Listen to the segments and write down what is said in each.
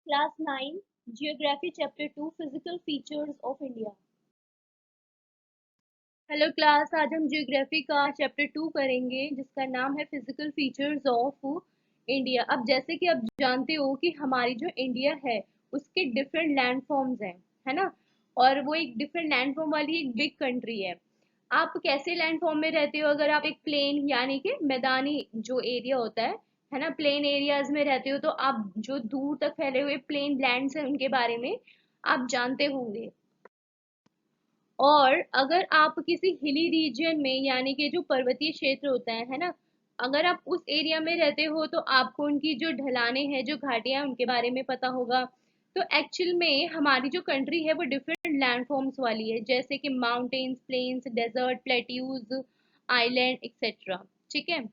Class 9 geography chapter 2 physical features of India. Hello class, आज हम geography का chapter 2 करेंगे जिसका नाम है फिजिकल फीचर्स ऑफ इंडिया। अब जैसे कि आप जानते हो कि हमारी जो इंडिया है उसके डिफरेंट लैंड फॉर्म्स हैं, है ना। और वो एक डिफरेंट लैंड फॉर्म वाली एक बिग कंट्री है। आप कैसे लैंड फॉर्म में रहते हो? अगर आप एक प्लेन यानी कि मैदानी जो एरिया होता है ना, प्लेन एरियाज में रहते हो तो आप जो दूर तक फैले हुए प्लेन लैंड्स हैं उनके बारे में आप जानते होंगे। और अगर आप किसी हिली रीजन में यानी कि जो पर्वतीय क्षेत्र होता है ना, अगर आप उस एरिया में रहते हो तो आपको उनकी जो ढलाने हैं, जो घाटियां हैं, उनके बारे में पता होगा। तो एक्चुअल में हमारी जो कंट्री है वो डिफरेंट लैंडफॉर्म्स वाली है, जैसे कि mountains, plains, desert, plateaus, island etcetera. ठीक है।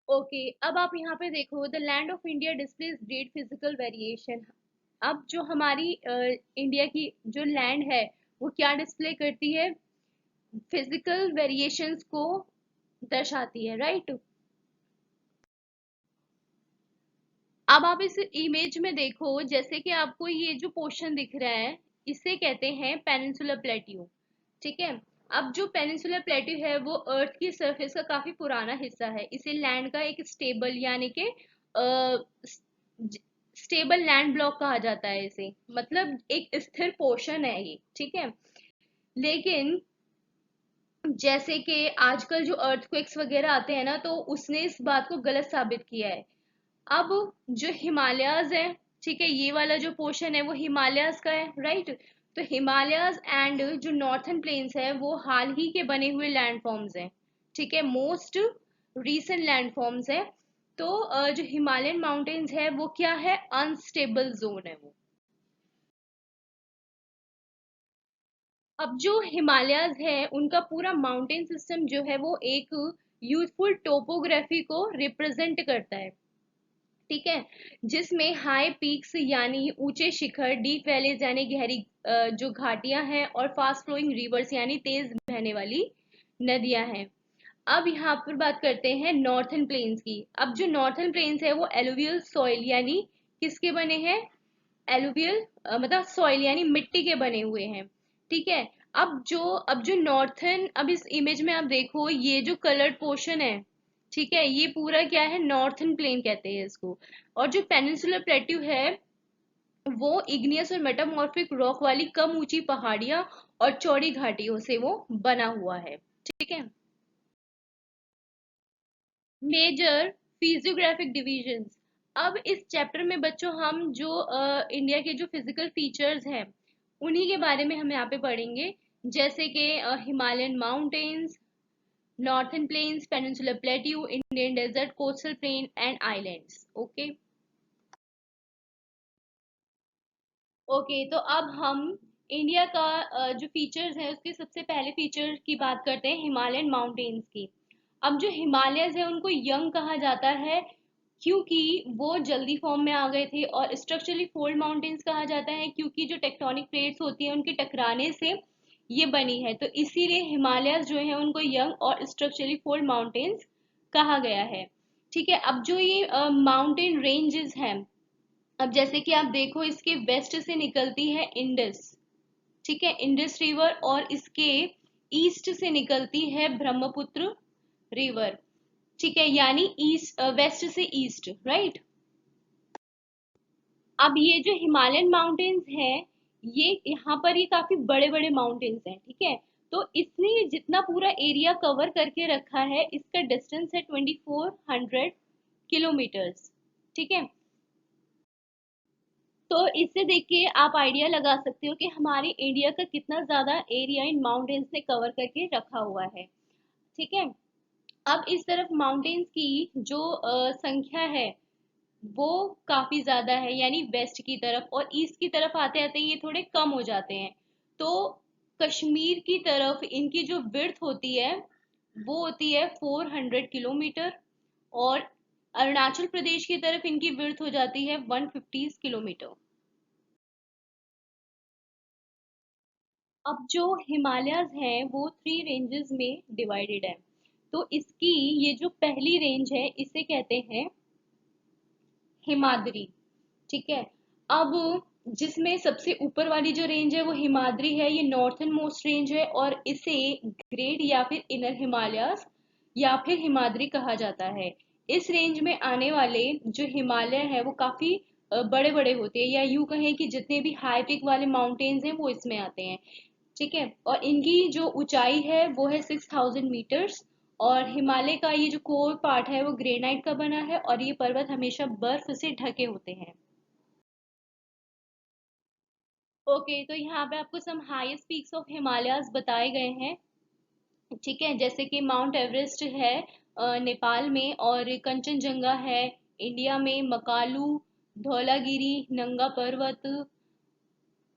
ओके, अब आप यहाँ पे देखो, the land of India displays great physical variation. अब जो हमारी इंडिया की जो लैंड है वो क्या डिस्प्ले करती है? फिजिकल वेरिएशंस को दर्शाती है, राइट। अब आप इस इमेज में देखो, जैसे कि आपको ये जो पोर्शन दिख रहा है इसे कहते हैं पेनिनसुलर प्लेट्यू। ठीक है। अब जो पेनिनसुलर प्लेट्यू है वो अर्थ की सरफेस का काफी पुराना हिस्सा है। इसे लैंड का एक स्टेबल यानी कि स्टेबल लैंड ब्लॉक कहा जाता है इसे, मतलब एक स्थिर पोर्शन है ये। ठीक है। लेकिन जैसे कि आजकल जो अर्थक्वेक्स वगैरह आते हैं ना, तो उसने इस बात को गलत साबित किया है। अब जो हिमालयाज है, ठीक है, ये वाला जो पोर्शन है वो हिमालयाज का है, राइट। तो हिमालयाज एंड जो नॉर्थन प्लेन्स है वो हाल ही के बने हुए लैंड फॉर्म्स हैं। ठीक है, मोस्ट रीसेंट लैंड फॉर्म्स है। तो जो हिमालयन माउंटेन्स है वो क्या है? अनस्टेबल जोन है वो। अब जो हिमालयाज है उनका पूरा माउंटेन सिस्टम जो है वो एक यूथफुल टोपोग्राफी को रिप्रेजेंट करता है। ठीक है। जिसमें हाई पीक्स यानी ऊंचे शिखर, डीप वैलीज यानी गहरी जो घाटियां हैं, और फास्ट फ्लोइंग रिवर्स यानी तेज बहने वाली नदियां हैं। अब यहाँ पर बात करते हैं नॉर्थन प्लेन्स की। अब जो नॉर्थन प्लेन्स है वो एलुवियल सॉइल यानी किसके बने हैं? एलुवियल मतलब सॉइल यानी मिट्टी के बने हुए हैं। ठीक है। अब जो नॉर्थन, अब इस इमेज में आप देखो ये जो कलर्ड पोर्शन है, ठीक है, ये पूरा क्या है? नॉर्थन प्लेन कहते हैं इसको। और जो पेनिनसुलर प्लेट्यू है वो इग्नियस और मेटामॉर्फिक रॉक वाली कम ऊंची पहाड़ियां और चौड़ी घाटियों से वो बना हुआ है। ठीक है। Major physiographic divisions. अब इस चैप्टर में बच्चों हम जो इंडिया के जो फिजिकल फीचर्स हैं उन्हीं के बारे में हम यहाँ पे पढ़ेंगे, जैसे कि Himalayan mountains, northern plains, peninsular plateau, Indian desert, coastal plain and islands. Okay. Okay, तो अब हम इंडिया का जो फीचर्स है उसके सबसे पहले फीचर की बात करते हैं, हिमालयन माउंटेन्स की। अब जो हिमालयस है उनको यंग कहा जाता है क्योंकि वो जल्दी फॉर्म में आ गए थे, और स्ट्रक्चरली फोल्ड माउंटेन्स कहा जाता है क्योंकि जो टेक्टोनिक प्लेट्स होती हैं उनके टकराने से ये बनी है, तो इसीलिए हिमालयस जो है उनको यंग और स्ट्रक्चरली फोल्ड माउंटेन्स कहा गया है। ठीक है। अब जो ये माउंटेन रेंजेस हैं, अब जैसे कि आप देखो इसके वेस्ट से निकलती है इंडस, ठीक है, इंडस रिवर, और इसके ईस्ट से निकलती है ब्रह्मपुत्र रिवर। ठीक है, यानी ईस्ट वेस्ट से ईस्ट, राइट। अब ये जो हिमालयन माउंटेन्स हैं, ये यहाँ पर ये काफी बड़े बड़े माउंटेन्स हैं। ठीक है। तो इसने ये जितना पूरा एरिया कवर करके रखा है इसका डिस्टेंस है 2400 किलोमीटर्स। ठीक है। तो इससे देख के आप आइडिया लगा सकते हो कि हमारे इंडिया का कितना ज्यादा एरिया इन माउंटेन्स ने कवर करके रखा हुआ है। ठीक है। अब इस तरफ माउंटेन्स की जो संख्या है वो काफी ज्यादा है, यानी वेस्ट की तरफ, और ईस्ट की तरफ आते आते ये थोड़े कम हो जाते हैं। तो कश्मीर की तरफ इनकी जो विड्थ होती है वो होती है 400 किलोमीटर, और अरुणाचल प्रदेश की तरफ इनकी विड्थ हो जाती है 150 किलोमीटर। अब जो हिमालयाज हैं वो 3 रेंजेस में डिवाइडेड है। तो इसकी ये जो पहली रेंज है इसे कहते हैं हिमाद्री। ठीक है। अब जिसमें सबसे ऊपर वाली जो रेंज है वो हिमाद्री है, ये नॉर्थन मोस्ट रेंज है और इसे ग्रेट या फिर इनर हिमालयास या फिर हिमाद्री कहा जाता है। इस रेंज में आने वाले जो हिमालय है वो काफी बड़े बड़े होते हैं, या यूं कहें कि जितने भी हाई पीक वाले माउंटेन्स हैं वो इसमें आते हैं। ठीक है। और इनकी जो ऊंचाई है वो है 6000 मीटर्स। और हिमालय का ये जो कोर पार्ट है वो ग्रेनाइट का बना है और ये पर्वत हमेशा बर्फ से ढके होते हैं। ओके, तो यहाँ पे आपको सम हाईएस्ट पीक्स ऑफ हिमालयाज बताए गए हैं। ठीक है, जैसे कि माउंट एवरेस्ट है नेपाल में, और कंचनजंगा है इंडिया में, मकालू, धौलागिरी, नंगा पर्वत,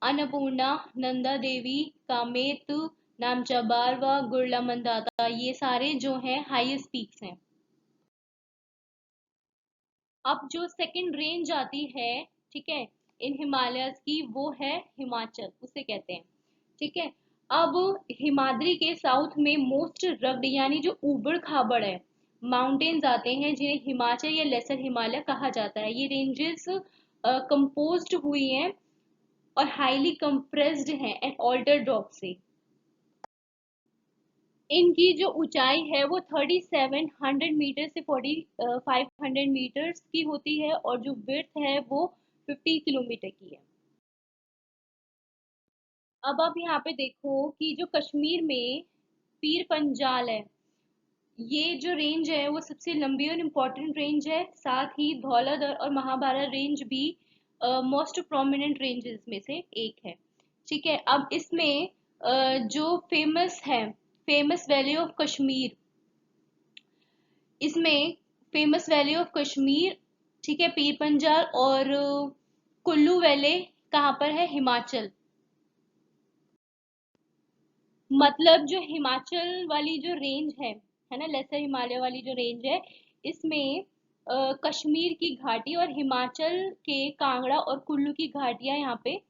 अन्नपूर्णा, नंदा देवी, कामेत, नामचा बारवा, गुरला मंदाता, ये सारे जो हैं हाईएस्ट पीक्स हैं। अब जो सेकंड रेंज आती है, ठीक है, इन हिमालयस की, वो है हिमाचल, उसे कहते हैं। ठीक है। अब हिमाद्री के साउथ में मोस्ट रग्ड यानी जो ऊबड़ खाबड़ है माउंटेन्स आते हैं, जिन्हें हिमाचल या लेसर हिमालय कहा जाता है। ये रेंजेस कंपोज्ड हुई हैं और हाईली कंप्रेस्ड हैं एंड ऑल्टर्ड रॉक से। इनकी जो ऊंचाई है वो 3700 मीटर से 4500 मीटर्स की होती है, और जो विड्थ है वो 50 किलोमीटर की है। अब आप यहाँ पे देखो कि जो कश्मीर में पीर पंजाल है, ये जो रेंज है वो सबसे लंबी और इम्पोर्टेंट रेंज है। साथ ही धौलाधर और महाभारत रेंज भी मोस्ट प्रोमिनेंट रेंजेस में से एक है। ठीक है। अब इसमें जो फेमस है, फेमस वैली ऑफ कश्मीर, इसमें फेमस वैली ऑफ कश्मीर, ठीक है, पीर पंजाल और कुल्लू वैली कहाँ पर है? हिमाचल। मतलब जो हिमाचल वाली जो रेंज है ना, लेसर हिमालय वाली जो रेंज है, इसमें कश्मीर की घाटी और हिमाचल के कांगड़ा और कुल्लू की घाटियां यहाँ पे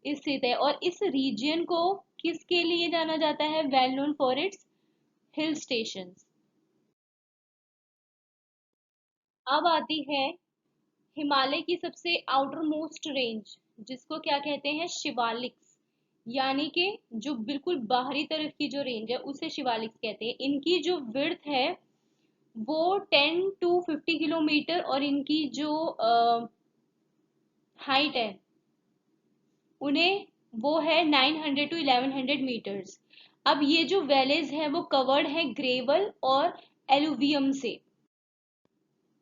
स्थित है। और इस रीजन को किसके लिए जाना जाता है? Well known for its hill stations. अब आती है हिमालय की सबसे आउटर मोस्ट रेंज, जिसको क्या कहते हैं? शिवालिक्स। यानी कि जो बिल्कुल बाहरी तरफ की जो रेंज है उसे शिवालिक्स कहते हैं। इनकी जो विड्थ है वो 10 to 50 किलोमीटर, और इनकी जो हाइट है उन्हें वो है 900 to 1100 मीटर्स। अब ये जो वैलीज है वो कवर्ड है ग्रेवल और एलुवियम से।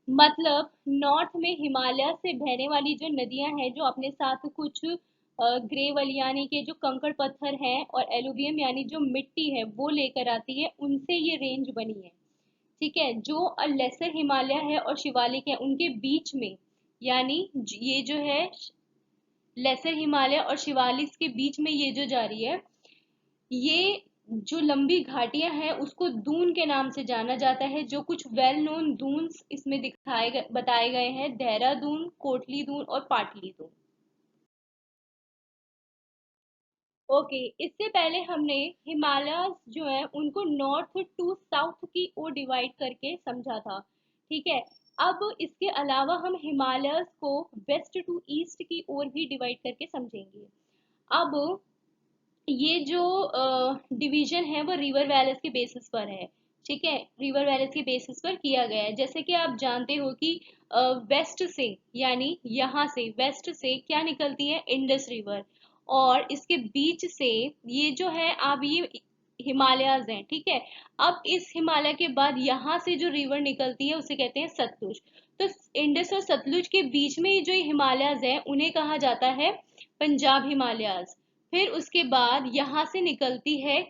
मतलब नॉर्थ में हिमालय से बहने वाली जो नदियां हैं, जो अपने साथ कुछ ग्रेवल यानी कि जो कंकड़ पत्थर हैं और एलुवियम यानी जो मिट्टी है वो लेकर आती है, उनसे ये रेंज बनी है। ठीक है। जो लेसर हिमालय है और शिवालिक है उनके बीच में, यानी ये जो है लेसर हिमालय और शिवालिक के बीच में ये जो जा रही है, ये जो लंबी घाटियां हैं उसको दून के नाम से जाना जाता है। जो कुछ वेल नोन दून्स इसमें दिखाए गए बताए गए हैं, देहरादून, कोटली दून और पाटली दून। ओके, इससे पहले हमने हिमालय जो है उनको नॉर्थ टू साउथ की ओर डिवाइड करके समझा था। ठीक है। अब इसके अलावा हम हिमालय को वेस्ट टू ईस्ट की ओर भी डिवाइड करके समझेंगे। अब ये जो डिवीजन है वो रिवर वैलीज के बेसिस पर है। ठीक है, रिवर वैलीज के बेसिस पर किया गया है। जैसे कि आप जानते हो कि वेस्ट से, यानी यहाँ से वेस्ट से क्या निकलती है? Indus river. और इसके बीच से ये जो है, अब ये हिमालयाज हैं। ठीक है। अब इस हिमालय के बाद यहाँ से जो रिवर निकलती है उसे कहते हैं सतलुज। तो इंडस और सतलुज के बीच में जो हिमालयाज है उन्हें कहा जाता है पंजाब हिमालयाज। फिर उसके बाद यहाँ से निकलती है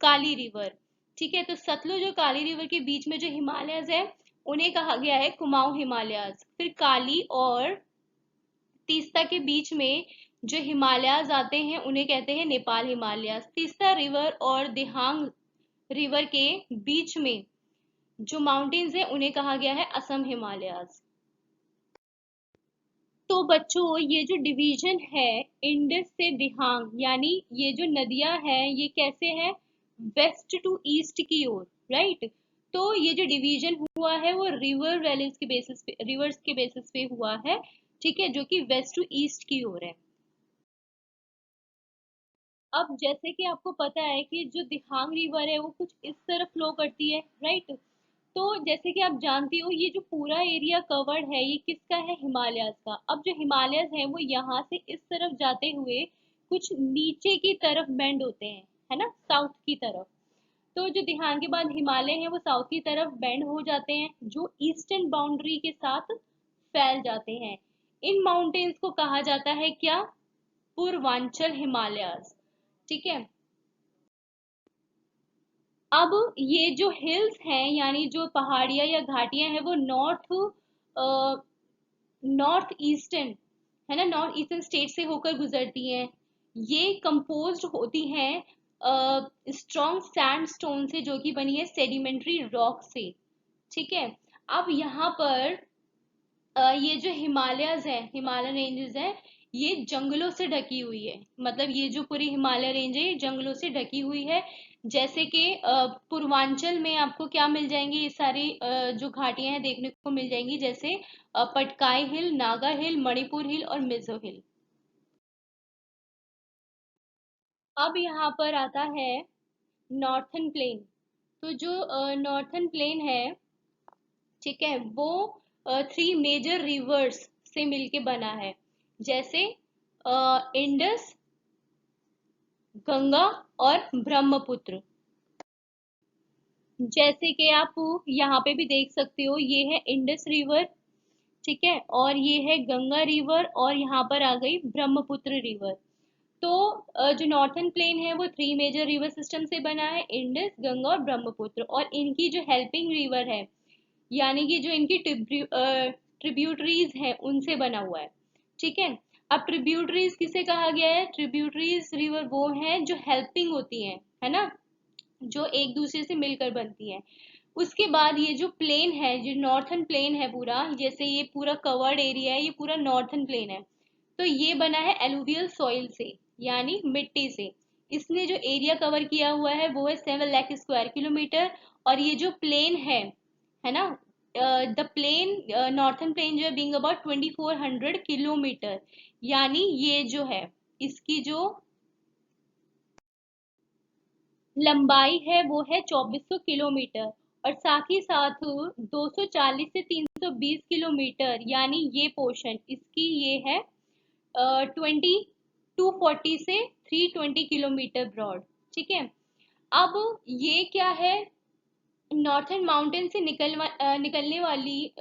काली रिवर। ठीक है। तो सतलुज और काली रिवर के बीच में जो हिमालयस है उन्हें कहा गया है कुमाऊं हिमालयस। फिर काली और तीस्ता के बीच में जो हिमालयस आते हैं उन्हें कहते हैं नेपाल हिमालयस। तीस्ता रिवर और दिहांग रिवर के बीच में जो माउंटेन्स है उन्हें कहा गया है असम हिमालयस। तो बच्चों, ये जो डिवीजन है इंडस से दिहांग, यानी ये जो नदियां हैं ये कैसे हैं? वेस्ट टू ईस्ट की ओर, राइट। तो ये जो डिवीजन हुआ है वो रिवर्स के बेसिस पे हुआ है, ठीक है, जो कि वेस्ट टू ईस्ट की ओर है। अब जैसे कि आपको पता है कि जो दिहांग रिवर है वो कुछ इस तरफ फ्लो करती है, राइट। तो जैसे कि आप जानती हो ये जो पूरा एरिया कवर्ड है ये किसका है, हिमालयाज का। अब जो हिमालयस है वो यहाँ से इस तरफ जाते हुए कुछ नीचे की तरफ बेंड होते हैं, है ना, साउथ की तरफ। तो जो दिहांग के बाद हिमालय है वो साउथ की तरफ बेंड हो जाते हैं, जो ईस्टर्न बाउंड्री के साथ फैल जाते हैं। इन माउंटेन्स को कहा जाता है क्या, पूर्वांचल हिमालयास, ठीक है। अब ये जो हिल्स हैं यानी जो पहाड़ियां या घाटियां हैं वो नॉर्थ ईस्टर्न, है ना, नॉर्थ ईस्टर्न स्टेट से होकर गुजरती हैं। ये कंपोज्ड होती हैं स्ट्रॉन्ग सैंडस्टोन से, जो कि बनी है सेडिमेंट्री रॉक से, ठीक है। अब यहाँ पर ये जो हिमालयस है, हिमालयन रेंजेस है, ये जंगलों से ढकी हुई है। मतलब ये जो पूरी हिमालय रेंज है ये जंगलों से ढकी हुई है। जैसे कि पूर्वांचल में आपको क्या मिल जाएंगे, ये सारी जो घाटियां हैं देखने को मिल जाएंगी, जैसे पटकाई हिल, नागा हिल, मणिपुर हिल और मिजो हिल। अब यहाँ पर आता है नॉर्थन प्लेन। तो जो नॉर्थन प्लेन है, ठीक है, वो थ्री मेजर रिवर्स से मिलके बना है, जैसे इंडस, गंगा और ब्रह्मपुत्र। जैसे कि आप यहाँ पे भी देख सकते हो, ये है इंडस रिवर, ठीक है, और ये है गंगा रिवर, और यहाँ पर आ गई ब्रह्मपुत्र रिवर। तो जो नॉर्थन प्लेन है वो थ्री मेजर रिवर सिस्टम से बना है, इंडस, गंगा और ब्रह्मपुत्र, और इनकी जो हेल्पिंग रिवर है, यानी कि जो इनकी ट्रिब्यूटरीज है उनसे बना हुआ है, ठीक है। अब ट्रिब्यूटरीज किसे कहा गया है, ट्रिब्यूटरीज रिवर वो हैं जो हेल्पिंग होती हैं, है ना, जो एक दूसरे से मिलकर बनती हैं। उसके बाद ये जो प्लेन है, जो नॉर्थन प्लेन है पूरा, जैसे ये पूरा कवर्ड एरिया है, ये पूरा नॉर्थन प्लेन है। तो ये बना है एलुवियल सॉइल से, यानी मिट्टी से। इसने जो एरिया कवर किया हुआ है वो है 7 लाख स्क्वायर किलोमीटर। और ये जो प्लेन है ना, द प्लेन, नॉर्थन प्लेन जो है बीइंग अबाउट 2400 किलोमीटर, यानी ये जो है इसकी जो लंबाई है वो है 2400 किलोमीटर। और साथ ही साथ 240 से 320 किलोमीटर, यानी ये पोर्शन इसकी ये है 240 से 320 किलोमीटर ब्रॉड, ठीक है। अब ये क्या है, नॉर्थन माउंटेन से निकलने वाली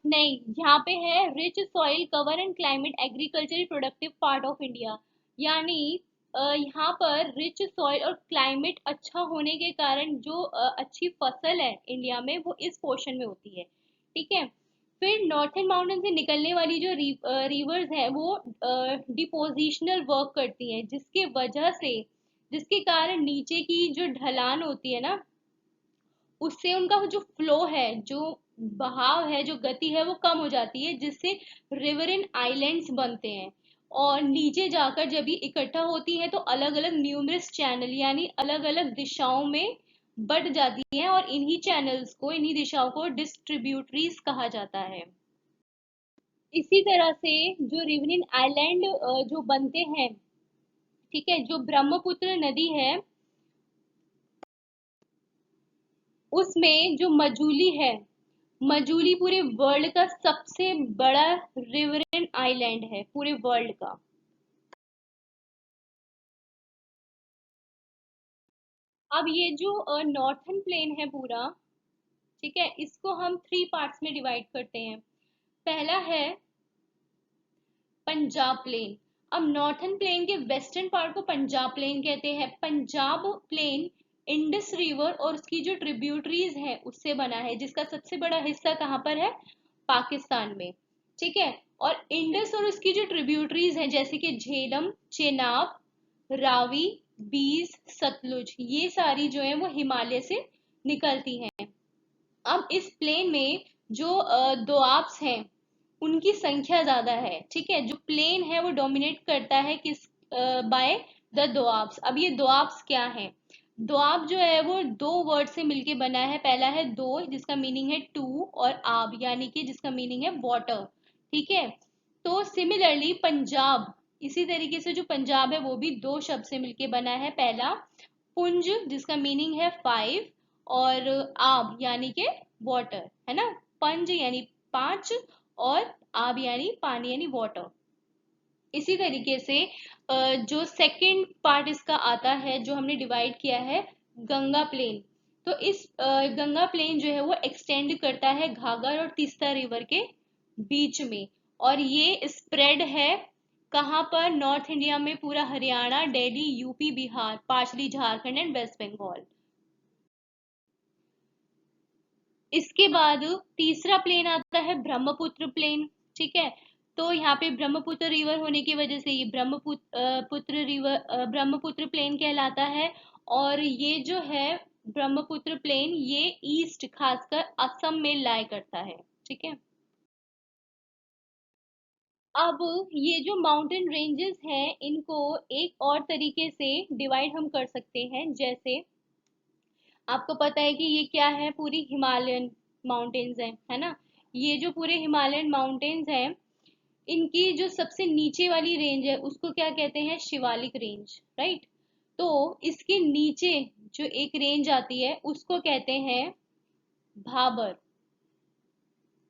नहीं, यहाँ पे है rich soil cover and climate agriculture productive part of India. यानी यहाँ पर रिच सॉइल और क्लाइमेट अच्छा होने के कारण जो अच्छी फसल है इंडिया में वो इस पोर्शन में होती है, ठीक है। फिर नॉर्थन माउंटेन से निकलने वाली जो रिवर्स है वो डिपोजिशनल वर्क करती हैं, जिसके कारण नीचे की जो ढलान होती है ना, उससे उनका जो फ्लो है, जो बहाव है, जो गति है वो कम हो जाती है, जिससे रिवरन आइलैंड्स बनते हैं। और नीचे जाकर जब ये इकट्ठा होती हैं तो अलग अलग न्यूमरस चैनल, यानी अलग अलग दिशाओं में बढ़ जाती हैं, और इन्हीं चैनल्स को, इन्हीं दिशाओं को डिस्ट्रीब्यूटरीज कहा जाता है। इसी तरह से जो रिवरन आइलैंड जो बनते हैं, ठीक है, जो ब्रह्मपुत्र नदी है उसमें जो मजूली है, मजूली पूरे वर्ल्ड का सबसे बड़ा रिवरन आइलैंड है पूरे वर्ल्ड का। अब ये जो नॉर्थन प्लेन है पूरा, ठीक है, इसको हम थ्री पार्ट्स में डिवाइड करते हैं। पहला है पंजाब प्लेन। अब नॉर्थन प्लेन के वेस्टर्न पार्ट को पंजाब प्लेन कहते हैं। पंजाब प्लेन इंडस रिवर और उसकी जो ट्रिब्यूटरीज है उससे बना है, जिसका सबसे बड़ा हिस्सा कहाँ पर है, पाकिस्तान में, ठीक है। और इंडस और उसकी जो ट्रिब्यूटरीज हैं जैसे कि झेलम, चेनाब, रावी, बीस, सतलुज, ये सारी जो है वो हिमालय से निकलती हैं। अब इस प्लेन में जो दोआब्स हैं उनकी संख्या ज्यादा है, ठीक है। जो प्लेन है वो डोमिनेट करता है किस, बाय द दोआब्स। अब ये दोआब्स क्या है, द्वाब जो है वो दो वर्ड से मिलके बना है। पहला है दो, जिसका मीनिंग है टू, और आब यानी कि जिसका मीनिंग है वाटर। ठीक है। तो सिमिलरली पंजाब, इसी तरीके से जो पंजाब है वो भी दो शब्द से मिलके बना है। पहला पुंज, जिसका मीनिंग है फाइव, और आब यानी के वाटर, है ना। पंज यानी पांच, और आब यानी पानी यानी वाटर। इसी तरीके से जो सेकंड पार्ट इसका आता है, जो हमने डिवाइड किया है, गंगा प्लेन। तो इस गंगा प्लेन जो है वो एक्सटेंड करता है घाघर और तीस्ता रिवर के बीच में। और ये स्प्रेड है कहाँ पर? नॉर्थ इंडिया में, पूरा Haryana, Delhi, UP, Bihar, partially Jharkhand and West Bengal. इसके बाद तीसरा प्लेन आता है ब्रह्मपुत्र प्लेन। ठीक है। तो यहाँ पे ब्रह्मपुत्र रिवर होने की वजह से ये पुत्र रिवर, ब्रह्मपुत्र प्लेन कहलाता है। और ये जो है ब्रह्मपुत्र प्लेन, ये ईस्ट खासकर असम में लाई करता है। ठीक है। अब ये जो माउंटेन रेंजेस हैं, इनको एक और तरीके से डिवाइड हम कर सकते हैं। जैसे आपको पता है कि ये क्या है? पूरी हिमालयन माउंटेन्स हैं, है ना। ये जो पूरे हिमालयन माउंटेन्स हैं, इनकी जो सबसे नीचे वाली रेंज है उसको क्या कहते हैं? Shivalik range, right. तो इसके नीचे जो एक रेंज आती है उसको कहते हैं भाबर।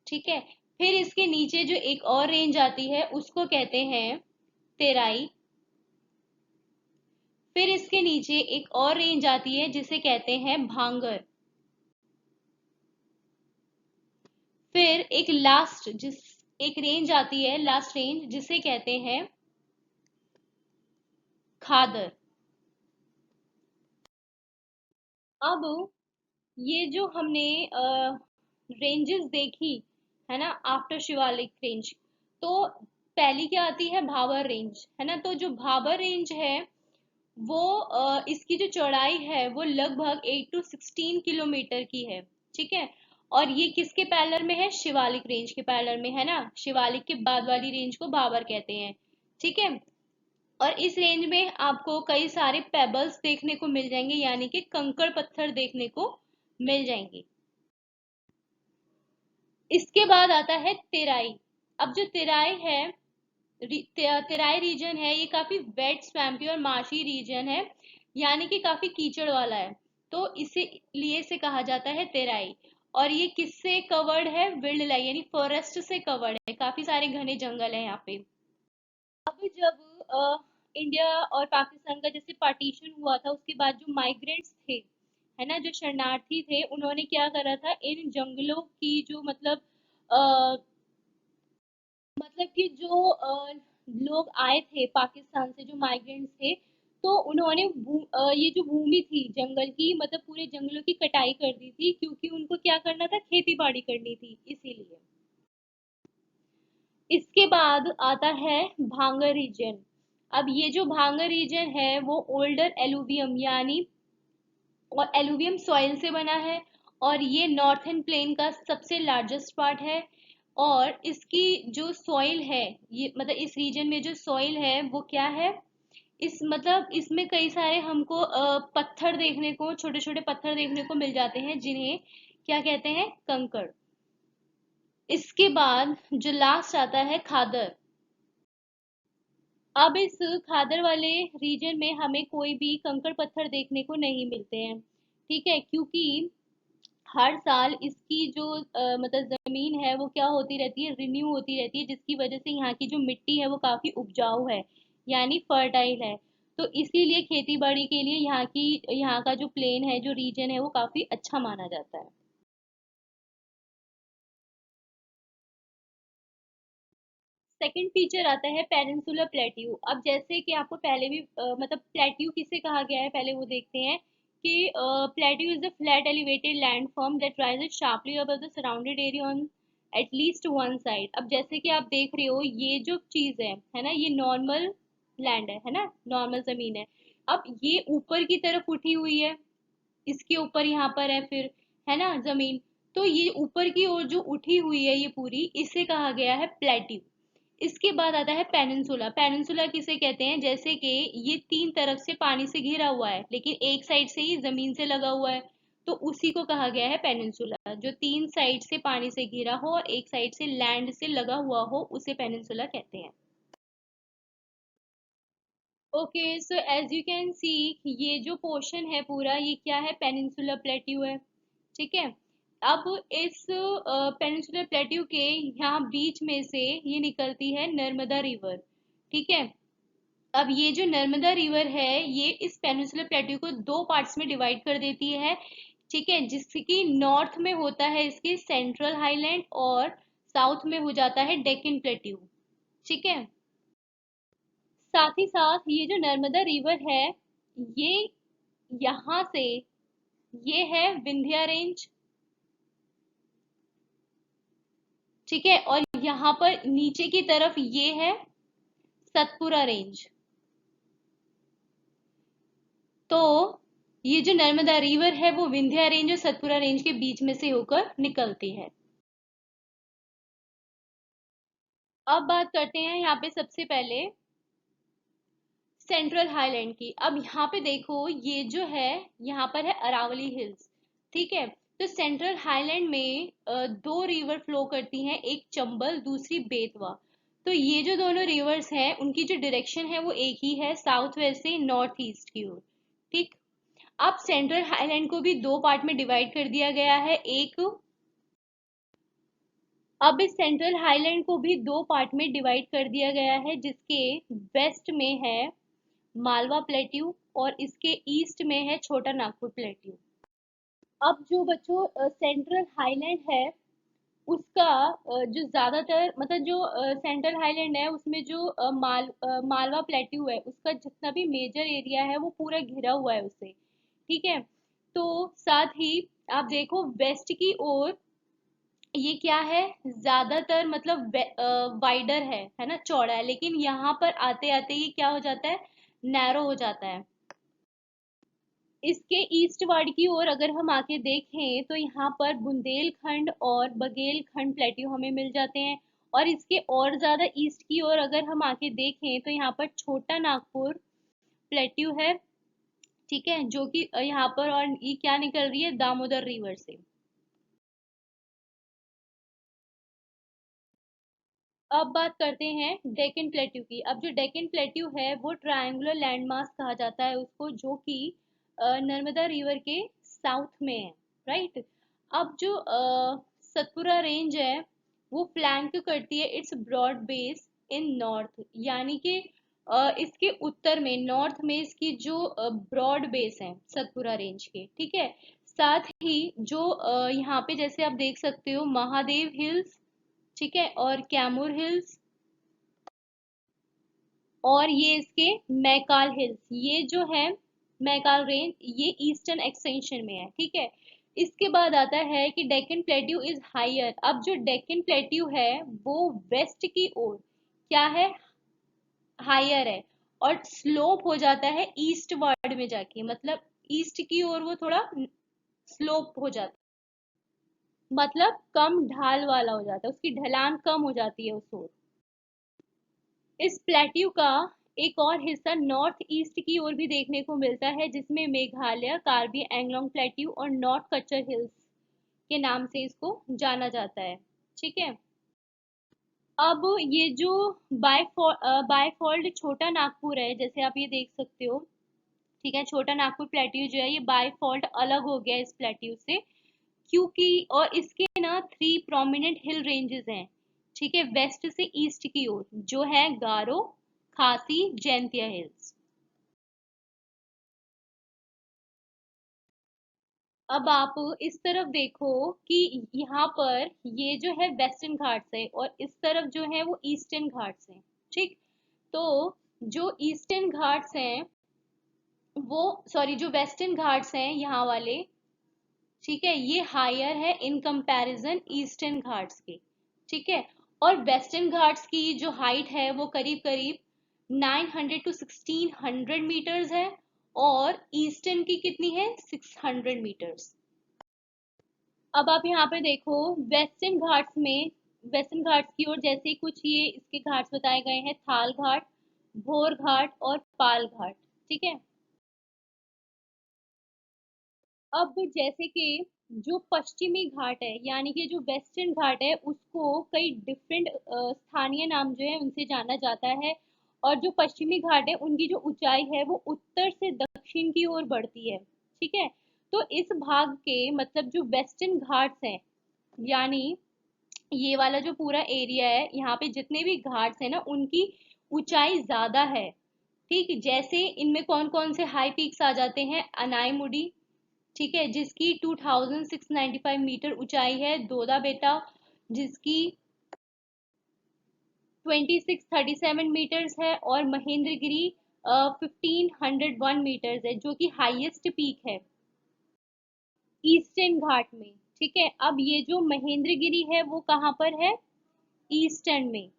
ठीक है। फिर इसके नीचे जो एक और रेंज आती है उसको कहते हैं तेराई। फिर इसके नीचे एक और रेंज आती है जिसे कहते हैं भांगर। फिर एक लास्ट जिस एक रेंज आती है, लास्ट रेंज, जिसे कहते हैं खादर। अब ये जो हमने रेंजेस देखी, है ना, आफ्टर शिवालिक रेंज, तो पहली क्या आती है? भाबर रेंज, है ना। तो जो भाबर रेंज है वो इसकी जो चौड़ाई है वो लगभग 8 to 16 किलोमीटर की है। ठीक है। और ये किसके पैरेलल में है? शिवालिक रेंज के पैरेलल में, है ना। शिवालिक के बाद वाली रेंज को भाबर कहते हैं। ठीक है। और इस रेंज में आपको कई सारे पेबल्स देखने को मिल जाएंगे, यानी कि कंकड़ पत्थर देखने को मिल जाएंगे। इसके बाद आता है तेराई। अब जो तेराई है, तेराई रीजन है, ये काफी वेट, स्वैम्पी और मार्शी रीजन है, यानी कि काफी कीचड़ वाला है। तो इसे लिए से कहा जाता है तेराई। और ये किससे कवर्ड है? विल्ड लाइफ यानी फॉरेस्ट से कवर्ड है, काफी सारे घने जंगल है यहाँ पे। अब जब इंडिया और पाकिस्तान का जैसे पार्टीशन हुआ था, उसके बाद जो माइग्रेंट्स थे, है ना, जो शरणार्थी थे, उन्होंने क्या करा था? इन जंगलों की जो मतलब कि जो लोग आए थे पाकिस्तान से, जो माइग्रेंट्स थे, तो उन्होंने ये जो भूमि थी जंगल की, मतलब पूरे जंगलों की कटाई कर दी थी, क्योंकि उनको क्या करना था? खेती बाड़ी करनी थी, इसीलिए। इसके बाद आता है भांगर रीजन। अब ये जो भांगर रीजन है वो ओल्डर एलुवियम यानी और एलुवियम सॉइल से बना है। और ये नॉर्थन प्लेन का सबसे लार्जेस्ट पार्ट है। और इसकी जो सॉइल है, ये मतलब इस रीजन में जो सॉइल है वो क्या है? इस मतलब इसमें कई सारे हमको पत्थर देखने को, छोटे छोटे पत्थर देखने को मिल जाते हैं, जिन्हें क्या कहते हैं? कंकड़। इसके बाद जो लास्ट आता है खादर। अब इस खादर वाले रीजन में हमें कोई भी कंकड़ पत्थर देखने को नहीं मिलते हैं। ठीक है। क्योंकि हर साल इसकी जो मतलब जमीन है वो क्या होती रहती है? रिन्यू होती रहती है, जिसकी वजह से यहाँ की जो मिट्टी है वो काफी उपजाऊ है, यानी फर्टाइल है। तो इसीलिए खेती बाड़ी के लिए यहाँ का जो प्लेन है, जो रीजन है, वो काफी अच्छा माना जाता है। सेकंड फीचर आता है पेनिनसुलर प्लेट्यू। अब जैसे कि आपको पहले भी मतलब प्लेट्यू किसे कहा गया है, पहले वो देखते हैं कि plateau is the flat elevated land form that rises sharply above the surrounded area on at least one side. अब जैसे कि आप देख रहे हो, ये जो चीज है ना, ये नॉर्मल लैंड है ना, नॉर्मल जमीन है। अब ये ऊपर की तरफ उठी हुई है, इसके ऊपर यहाँ पर है फिर, है ना, जमीन। तो ये ऊपर की ओर जो उठी हुई है ये पूरी, इसे कहा गया है प्लेट्यू। इसके बाद आता है पेनिनसुला। पेनिनसुला किसे कहते हैं, जैसे कि ये तीन तरफ से पानी से घिरा हुआ है लेकिन एक साइड से ही जमीन से लगा हुआ है, तो उसी को कहा गया है पेनिनसुला। जो तीन साइड से पानी से घिरा हो और एक साइड से लैंड से लगा हुआ हो उसे पेनिनसुला कहते हैं। Okay, so as you can see, ये जो पोर्शन है पूरा ये क्या है, पेनिनसुला प्लेट्यू है। ठीक है। अब इस पेनिनसुलर प्लेट्यू के यहाँ बीच में से ये निकलती है नर्मदा रिवर। ठीक है। अब ये जो नर्मदा रिवर है ये इस पेनिनसुलर प्लेट्यू को दो पार्ट्स में डिवाइड कर देती है। ठीक है, जिसकी नॉर्थ में होता है इसके सेंट्रल हाईलैंड और साउथ में हो जाता है डेक्कन प्लेट्यू। ठीक है। साथ ही साथ ये जो नर्मदा रिवर है ये यहाँ से, ये है विंध्या रेंज। ठीक है। और यहाँ पर नीचे की तरफ ये है सतपुरा रेंज। तो ये जो नर्मदा रिवर है वो विंध्या रेंज और सतपुरा रेंज के बीच में से होकर निकलती है। अब बात करते हैं यहाँ पे सबसे पहले सेंट्रल हाईलैंड की। अब यहाँ पे देखो ये जो है यहाँ पर है अरावली हिल्स। ठीक है। तो सेंट्रल हाईलैंड में दो रिवर फ्लो करती हैं, एक चंबल दूसरी बेतवा। तो ये जो दोनों रिवर्स हैं उनकी जो डायरेक्शन है वो एक ही है, साउथ वेस्ट से नॉर्थ ईस्ट की ओर। ठीक। अब सेंट्रल हाईलैंड को भी दो पार्ट में डिवाइड कर दिया गया है। एक, अब इस सेंट्रल हाईलैंड को भी दो पार्ट में डिवाइड कर दिया गया है, जिसके वेस्ट में है मालवा प्लेट्यू और इसके ईस्ट में है छोटा नागपुर प्लेट्यू। अब जो बच्चों सेंट्रल हाईलैंड है उसका जो ज्यादातर मतलब जो सेंट्रल हाईलैंड है उसमें जो मालवा प्लेट्यू है उसका जितना भी मेजर एरिया है वो पूरा घिरा हुआ है उससे। ठीक है। तो साथ ही आप देखो वेस्ट की ओर ये क्या है, ज्यादातर मतलब वाइडर है ना, चौड़ा है, लेकिन यहाँ पर आते आते ये क्या हो जाता है, नैरो हो जाता है। इसके ईस्ट वार्ड की ओर अगर हम आके देखें तो यहाँ पर बुंदेलखंड और बघेलखंड प्लेट्यू हमें मिल जाते हैं। और इसके और ज्यादा ईस्ट की ओर अगर हम आके देखें तो यहाँ पर छोटा नागपुर प्लेट्यू है। ठीक है, जो कि यहाँ पर, और ये क्या निकल रही है, दामोदर रिवर से। अब बात करते हैं डेक्कन प्लेट्यू की। अब जो डेक्कन प्लेट्यू है वो ट्रायंगुलर लैंडमास कहा जाता है उसको, जो कि नर्मदा रिवर के साउथ में है। राइट। अब जो सतपुरा रेंज है वो फ्लैंक करती है it's broad base in north, यानी कि इसके उत्तर में, नॉर्थ में इसकी जो ब्रॉड बेस है सतपुरा रेंज के। ठीक है। साथ ही जो यहाँ पे जैसे आप देख सकते हो महादेव हिल्स, ठीक है, और कैमूर हिल्स, और ये इसके मैकाल हिल्स, ये जो है मैकाल रेंज, ये ईस्टर्न एक्सटेंशन में है। ठीक है। इसके बाद आता है कि डेक्कन प्लेट्यू इज हायर। अब जो डेक्कन प्लेट्यू है वो वेस्ट की ओर क्या है, हायर है, और स्लोप हो जाता है ईस्ट वर्ड में जाके, मतलब ईस्ट की ओर वो थोड़ा स्लोप हो जाता है, मतलब कम ढाल वाला हो जाता है, उसकी ढलान कम हो जाती है उस ओर। इस प्लेट्यू का एक और हिस्सा नॉर्थ ईस्ट की ओर भी देखने को मिलता है, जिसमें मेघालय, कार्बी एंगलोंग प्लेट्यू और नॉर्थ कच्चर हिल्स के नाम से इसको जाना जाता है। ठीक है। अब ये जो बायफॉल्ड छोटा नागपुर है, जैसे आप ये देख सकते हो। ठीक है, छोटा नागपुर प्लेट्यू जो है ये बायफॉल्ट अलग हो गया इस प्लेट्यू से, क्योंकि और इसके ना थ्री प्रोमिनेंट हिल रेंजेस हैं। ठीक है, वेस्ट से ईस्ट की ओर, जो है गारो, खासी, जैंतिया हिल्स। अब आप इस तरफ देखो कि यहाँ पर ये जो है वेस्टर्न घाट्स है और इस तरफ जो है वो ईस्टर्न घाट्स हैं। ठीक। तो जो ईस्टर्न घाट्स हैं वो, सॉरी, जो वेस्टर्न घाट्स हैं यहाँ वाले, ठीक है, ये हायर है इन कंपैरिजन ईस्टर्न घाट्स के। ठीक है। और वेस्टर्न घाट्स की जो हाइट है वो करीब करीब 900 टू 1600 मीटर्स है, और ईस्टर्न की कितनी है, 600 मीटर्स। अब आप यहाँ पे देखो वेस्टर्न घाट्स में वेस्टर्न घाट्स की ओर, जैसे कुछ ये इसके घाट्स बताए गए हैं, थाल घाट, भोर घाट और पाल घाट। ठीक है। अब जैसे कि जो पश्चिमी घाट है, यानी कि जो वेस्टर्न घाट है, उसको कई डिफरेंट स्थानीय नाम जो है उनसे जाना जाता है। और जो पश्चिमी घाट है उनकी जो ऊंचाई है वो उत्तर से दक्षिण की ओर बढ़ती है। ठीक है। तो इस भाग के मतलब जो वेस्टर्न घाट्स हैं, यानी ये वाला जो पूरा एरिया है, यहाँ पे जितने भी घाट्स हैं ना, उनकी ऊंचाई ज्यादा है। ठीक, जैसे इनमें कौन कौन से हाई पीक्स आ जाते हैं, अनाईमुडी, ठीक है, जिसकी 2695 मीटर ऊंचाई है, दोदा बेटा जिसकी 2637 मीटर्स है, और महेंद्रगिरी 1501 मीटर्स है, जो कि हाईएस्ट पीक है ईस्टर्न घाट में। ठीक है। अब ये जो महेंद्रगिरी है वो कहाँ पर है, ईस्टर्न में।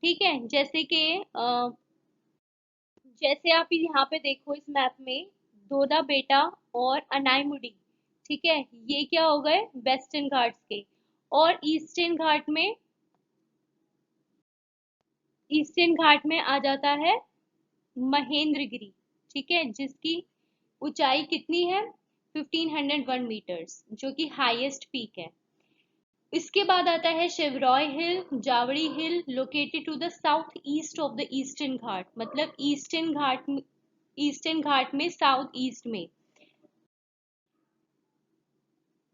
ठीक है। जैसे आप यहाँ पे देखो इस मैप में, दोदा बेटा और अनाईमुडी, ठीक है, ये क्या हो गए, वेस्टर्न घाट्स के। और ईस्टर्न घाट में आ जाता है महेंद्रगिरी, ठीक है, जिसकी ऊंचाई कितनी है, 1501 मीटर्स, जो कि हाईएस्ट पीक है। इसके बाद आता है Shevaroy hill, Javadi hill, located to the south east of the eastern ghat, मतलब ईस्टर्न घाट में साउथ ईस्ट में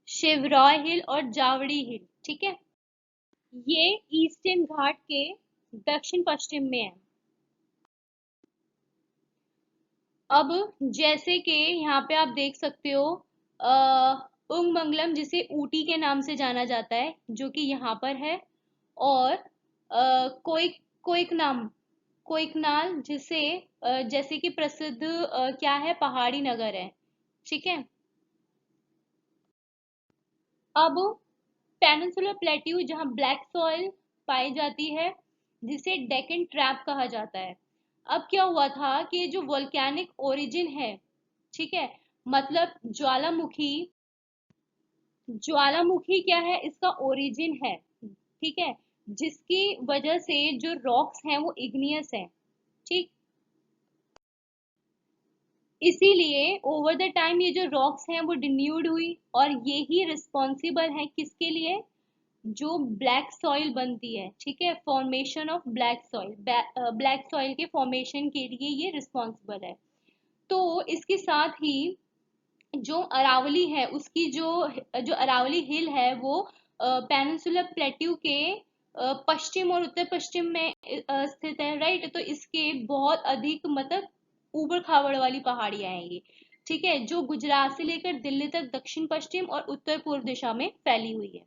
शिवरॉय हिल और जावड़ी हिल। ठीक है। ये ईस्टर्न घाट के दक्षिण पश्चिम में है। अब जैसे कि यहाँ पे आप देख सकते हो, उंगमंगलम, जिसे ऊटी के नाम से जाना जाता है, जो कि यहाँ पर है। और कोइक कोइकनाल, जिसे जैसे कि प्रसिद्ध क्या है, पहाड़ी नगर है। ठीक है। अब पेनिनसुलर प्लेट्यू, जहाँ ब्लैक सॉइल पाई जाती है, जिसे डेक्कन ट्रैप कहा जाता है। अब क्या हुआ था कि जो वोल्केनिक ओरिजिन है, ठीक है, मतलब ज्वालामुखी क्या है, इसका ओरिजिन है। ठीक है। जिसकी वजह से जो रॉक्स हैं वो इग्नियस है। ठीक। इसीलिए ओवर द टाइम ये जो रॉक्स हैं वो डिन्यूड हुई, और ये ही रिस्पॉन्सिबल है किसके लिए, जो ब्लैक सॉइल बनती है। ठीक है, formation of black soil, black soil के फॉर्मेशन के लिए ये रिस्पॉन्सिबल है। तो इसके साथ ही जो अरावली है, उसकी जो जो अरावली हिल है वो पेनिनसुलर प्लेट्यू के पश्चिम और उत्तर पश्चिम में स्थित है, राइट। तो इसके बहुत अधिक मतलब ऊबड़ खाबड़ वाली पहाड़ियां हैं ये। ठीक है, जो गुजरात से लेकर दिल्ली तक दक्षिण पश्चिम और उत्तर पूर्व दिशा में फैली हुई है।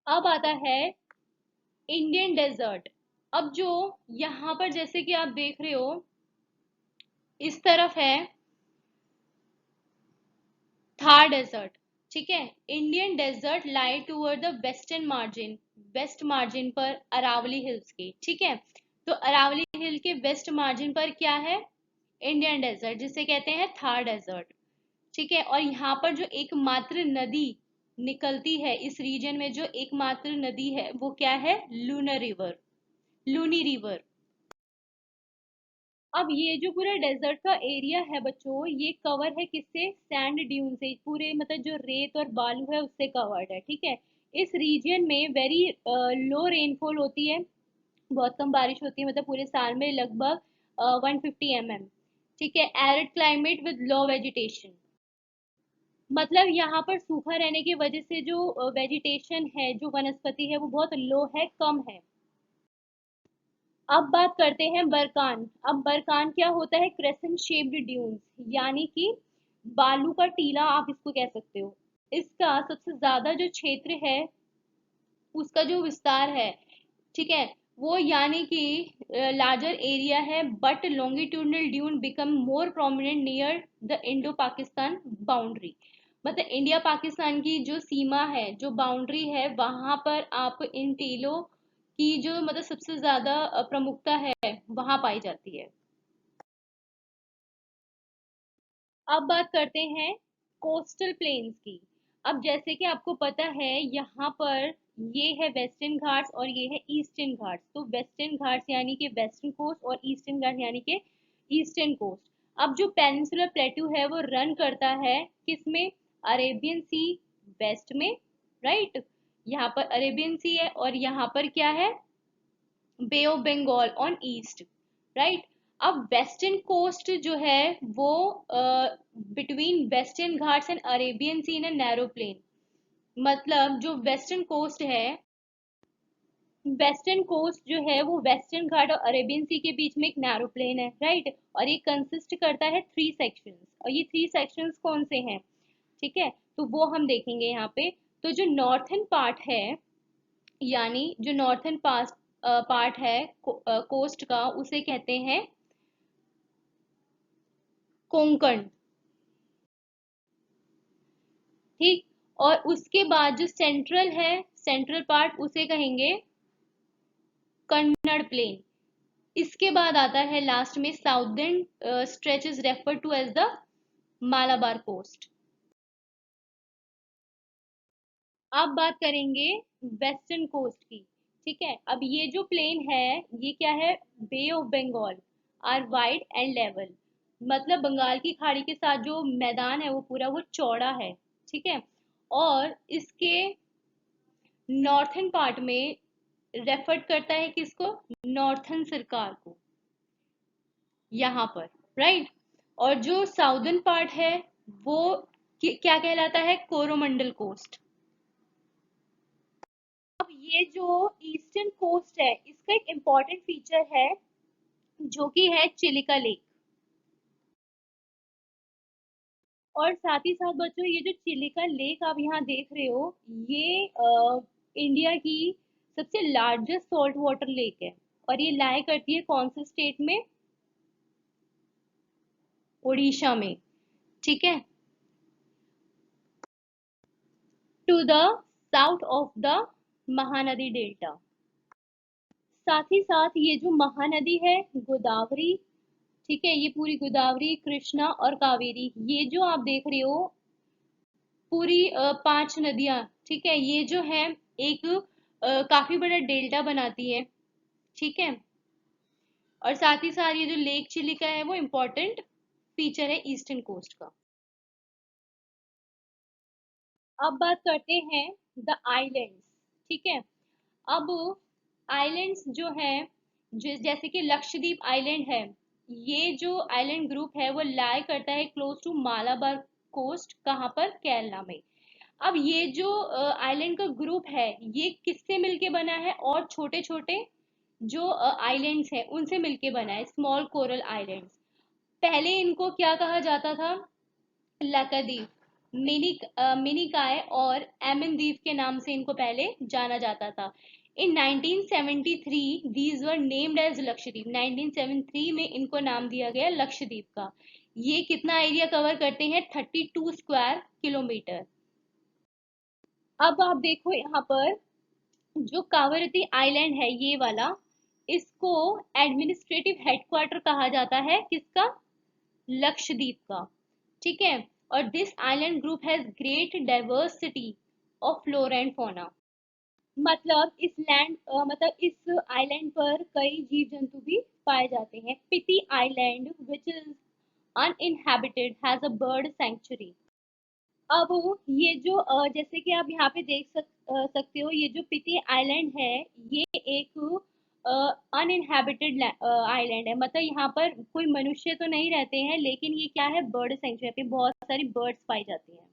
अब आता है इंडियन डेजर्ट। अब जो यहाँ पर जैसे कि आप देख रहे हो, इस तरफ है थार डेजर्ट। ठीक है। Indian desert lie toward the western margin, west margin पर अरावली हिल्स के। ठीक है। तो अरावली हिल के वेस्ट मार्जिन पर क्या है, इंडियन डेजर्ट, जिसे कहते हैं थार डेजर्ट। ठीक है। और यहाँ पर जो एकमात्र नदी निकलती है इस रीजन में, जो एकमात्र नदी है वो क्या है, लूनर रिवर, लूनी रिवर। अब ये जो पूरा डेजर्ट का एरिया है बच्चों, ये कवर है किससे, सैंड ड्यून से, पूरे मतलब जो रेत और बालू है उससे कवर्ड है। ठीक है। इस रीजन में वेरी लो रेनफॉल होती है, बहुत कम बारिश होती है, मतलब पूरे साल में लगभग 150 mm। ठीक है। Arid climate with low vegetation, मतलब यहाँ पर सूखा रहने की वजह से जो वेजिटेशन है, जो वनस्पति है, वो बहुत लो है, कम है। अब बात करते हैं बरकान। अब बरकान क्या होता है, क्रेसेंट शेप्ड ड्यून्स, यानी कि बालू का टीला आप इसको कह सकते हो। इसका सबसे ज्यादा जो क्षेत्र है, उसका जो विस्तार है, ठीक है, वो यानी कि लार्जर एरिया है, but longitudinal dune become more prominent near the Indo Pakistan boundary, मतलब इंडिया पाकिस्तान की जो सीमा है, जो बाउंड्री है, वहां पर आप इन टीलों की जो मतलब सबसे ज्यादा प्रमुखता है वहां पाई जाती है। अब बात करते हैं कोस्टल प्लेन्स की। अब जैसे कि आपको पता है यहाँ पर ये है वेस्टर्न घाट्स और ये है ईस्टर्न घाट्स। तो वेस्टर्न घाट्स यानी कि वेस्टर्न कोस्ट और ईस्टर्न घाट यानी कि ईस्टर्न कोस्ट। अब जो पेनिनसुलर प्लेटू है वो रन करता है किसमें? अरेबियन सी वेस्ट में, राइट। यहाँ पर अरेबियन सी है और यहाँ पर क्या है? Bay of Bengal on east, right. अब वेस्टर्न कोस्ट जो है वो between western ghats and Arabian sea in a narrow plain. मतलब जो वेस्टर्न कोस्ट है, वेस्टर्न कोस्ट जो है वो वेस्टर्न घाट और अरेबियन सी के बीच में एक नैरो प्लेन है, राइट। और ये कंसिस्ट करता है 3 सेक्शंस, और ये 3 सेक्शंस कौन से हैं? ठीक है, तो वो हम देखेंगे यहाँ पे। तो जो नॉर्थन पार्ट है, यानी जो नॉर्थन पास पार्ट है कोस्ट का, उसे कहते हैं कोंकण, ठीक। और उसके बाद जो सेंट्रल है, सेंट्रल पार्ट, उसे कहेंगे कन्नड़ प्लेन। इसके बाद आता है लास्ट में southern stretch is refer to as the Malabar coast. अब बात करेंगे वेस्टर्न कोस्ट की। ठीक है, अब ये जो प्लेन है ये क्या है? Bay of Bengal are wide and level. मतलब बंगाल की खाड़ी के साथ जो मैदान है वो पूरा वो चौड़ा है, ठीक है। और इसके नॉर्थन पार्ट में रेफर करता है किसको? नॉर्थन सरकार को, यहाँ पर, राइट। और जो साउदर्न पार्ट है वो क्या कहलाता है? कोरोमंडल कोस्ट। अब ये जो ईस्टर्न कोस्ट है इसका एक इम्पॉर्टेंट फीचर है जो कि है चिलिका लेक। और साथ ही साथ बच्चों ये जो चिलिका लेक आप यहाँ देख रहे हो, ये इंडिया की सबसे लार्जेस्ट सॉल्ट वाटर लेक है। और ये लाई करती है कौन से स्टेट में? उड़ीसा में, ठीक है, to the south of the Mahanadi delta. साथ ही साथ ये जो महानदी है गोदावरी, ठीक है, ये पूरी गोदावरी, कृष्णा और कावेरी, ये जो आप देख रहे हो पूरी 5 नदियां, ठीक है, ये जो है एक काफी बड़ा डेल्टा बनाती है, ठीक है। और साथ ही साथ ये जो लेक चिलिका है वो इम्पोर्टेंट फीचर है ईस्टर्न कोस्ट का। अब बात करते हैं द आइलैंड्स, ठीक है। अब आइलैंड्स जो है, जैसे कि लक्षद्वीप आइलैंड है, ये जो आइलैंड ग्रुप है वो लाई करता है क्लोज टू मालाबार कोस्ट, कहाँ पर? केरला में। अब ये जो आइलैंड का ग्रुप है ये किससे मिलके बना है? और छोटे छोटे जो आइलैंड्स हैं उनसे मिलके बना है, स्मॉल कोरल आइलैंड्स। पहले इनको क्या कहा जाता था? लक्षद्वीप, मिनिकाय और एमन द्वीप के नाम से इनको पहले जाना जाता था। In 1973 these were named as Lakshadweep. 1973 में इनको नाम दिया गया लक्षद्वीप का। ये कितना एरिया कवर करते हैं? 32 स्क्वायर किलोमीटर। अब आप देखो यहाँ पर जो कावरती आइलैंड है ये वाला, इसको एडमिनिस्ट्रेटिव हेडक्वार्टर कहा जाता है किसका? लक्षद्वीप का, ठीक है। और this island group has great diversity of flora and fauna. मतलब इस लैंड मतलब इस आइलैंड पर कई जीव जंतु भी पाए जाते हैं। Pitti island which is uninhabited has a bird sanctuary. अब ये जो जैसे कि आप यहाँ पे देख सकते हो, ये जो पिटी आइलैंड है ये एक अनइनहेबिटेड आइलैंड है। मतलब यहाँ पर कोई मनुष्य तो नहीं रहते हैं, लेकिन ये क्या है? बर्ड सेंचुरी पे बहुत सारी बर्ड्स पाई जाती हैं।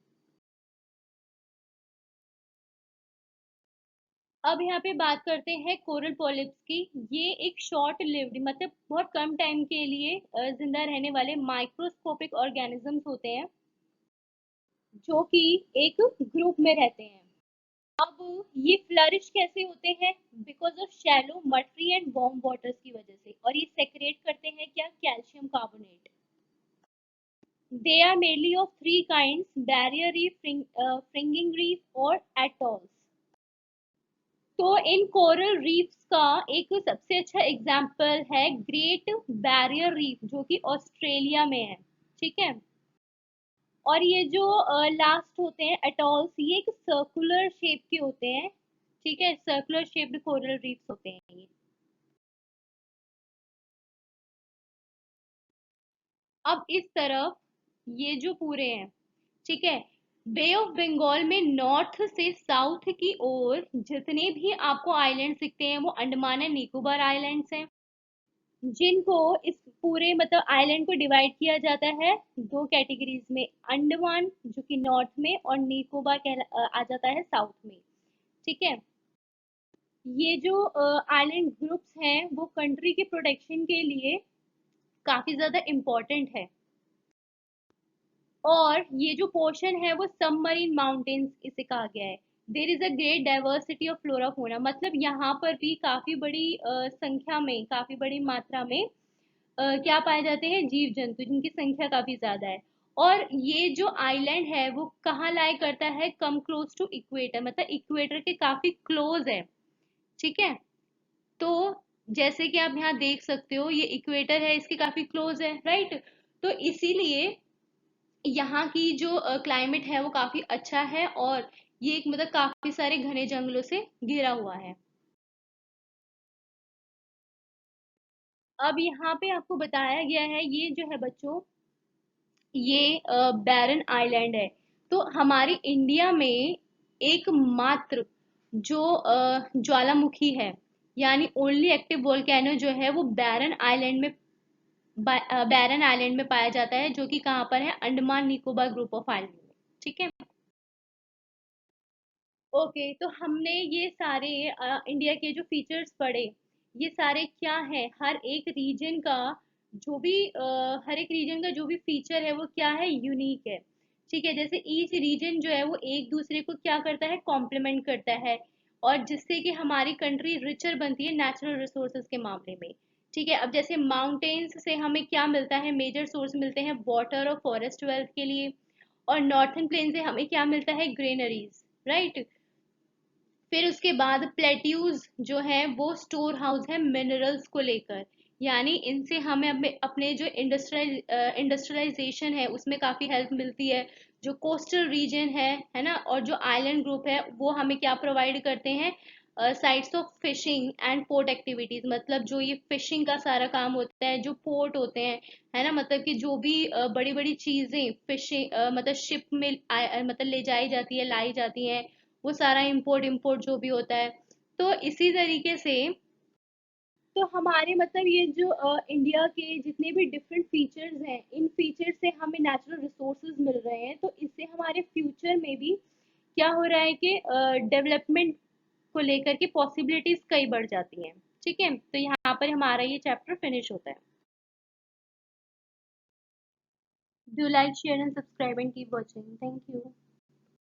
अब यहाँ पे बात करते हैं कोरल पॉलिप्स की। ये एक शॉर्ट लिव्ड, मतलब बहुत कम टाइम के लिए जिंदा रहने वाले माइक्रोस्कोपिक ऑर्गेनिजम्स होते हैं जो कि एक ग्रुप में रहते हैं। अब ये फ्लरिश कैसे होते हैं? Because of shallow muddy and warm waters की वजह से। और ये सेक्रेट करते हैं क्या? Calcium carbonate. They are mainly of 3 kinds, barrier reef, fringing reef और एटॉल्स। तो इन कोरल रीफ्स का एक सबसे अच्छा एग्जाम्पल है ग्रेट बैरियर रीफ जो कि ऑस्ट्रेलिया में है, ठीक है। और ये जो लास्ट होते हैं एटॉल्स, ये एक सर्कुलर शेप के होते हैं, ठीक है, सर्कुलर शेप्ड कोरल रीफ्स होते हैं ये। अब इस तरफ ये जो पूरे हैं, ठीक है, बे ऑफ बंगाल में नॉर्थ से साउथ की ओर जितने भी आपको आइलैंड्स दिखते हैं वो अंडमान एंड निकोबार आइलैंड्स हैं, जिनको इस पूरे मतलब आइलैंड को डिवाइड किया जाता है दो कैटेगरीज में, अंडमान जो कि नॉर्थ में और निकोबार आ जाता है साउथ में, ठीक है। ये जो आइलैंड ग्रुप्स हैं वो कंट्री के प्रोटेक्शन के लिए काफी ज्यादा इम्पोर्टेंट है। और ये जो पोर्शन है वो सबमरीन माउंटेन्स इसे कहा गया है। There is a great diversity of flora fauna, मतलब यहाँ पर भी काफी बड़ी संख्या में, काफी बड़ी मात्रा में क्या पाए जाते हैं, जीव जंतु जिनकी संख्या काफी ज्यादा है। और ये जो आइलैंड है वो कहाँ लाई करता है, कम क्लोज टू इक्वेटर, मतलब इक्वेटर के काफी क्लोज है, ठीक है। तो जैसे कि आप यहाँ देख सकते हो ये इक्वेटर है, इसके काफी क्लोज है, राइट। तो इसीलिए यहाँ की जो क्लाइमेट है वो काफी अच्छा है, और ये एक मतलब काफी सारे घने जंगलों से घिरा हुआ है। अब यहाँ पे आपको बताया गया है, ये जो है बच्चों, ये बैरन आइलैंड है। तो हमारे इंडिया में एकमात्र जो ज्वालामुखी है, यानी ओनली एक्टिव वोल्केनो जो है वो बैरन आइलैंड में, बैरन आइलैंड में पाया जाता है, जो कि कहाँ पर है, Andaman Nicobar group of island में, ठीक है। ओके, तो हमने ये सारे इंडिया के जो फीचर्स पढ़े, ये सारे क्या है, हर एक रीजन का जो भी हर एक रीजन का जो भी फीचर है वो क्या है, यूनिक है, ठीक है। जैसे ईच रीजन जो है वो एक दूसरे को क्या करता है, कॉम्प्लीमेंट करता है, और जिससे कि हमारी कंट्री रिचर बनती है नेचुरल रिसोर्सेज के मामले में, ठीक है। अब जैसे माउंटेन्स से हमें क्या मिलता है, मेजर सोर्स मिलते हैं वाटर और फॉरेस्ट वेल्थ के लिए, और नॉर्थन प्लेन से हमें क्या मिलता है, ग्रीनरीज, राइट। फिर उसके बाद प्लेट्यूज जो है वो स्टोर हाउस है मिनरल्स को लेकर, यानी इनसे हमें अपने अपने जो इंडस्ट्रियलाइजेशन है उसमें काफी हेल्प मिलती है। जो कोस्टल रीजन है ना, और जो आइलैंड ग्रुप है वो हमें क्या प्रोवाइड करते हैं, sites of fishing and port activities, मतलब जो ये फिशिंग का सारा काम होता है, जो पोर्ट होते हैं, है ना, मतलब कि जो भी बड़ी बड़ी चीजें फिशिंग मतलब शिप में मतलब ले जाई जाती है, लाई जाती हैं, वो सारा इंपोर्ट इंपोर्ट जो भी होता है। तो इसी तरीके से, तो हमारे मतलब ये जो इंडिया के जितने भी डिफरेंट फीचर्स हैं, इन फीचर्स से हमें नेचुरल रिसोर्सेज मिल रहे हैं, तो इससे हमारे फ्यूचर में भी क्या हो रहा है कि डेवलपमेंट को लेकर के पॉसिबिलिटीज कई बढ़ जाती हैं, ठीक है। तो यहाँ पर हमारा ये चैप्टर फिनिश होता है। Do like share and subscribe and keep watching, thank you.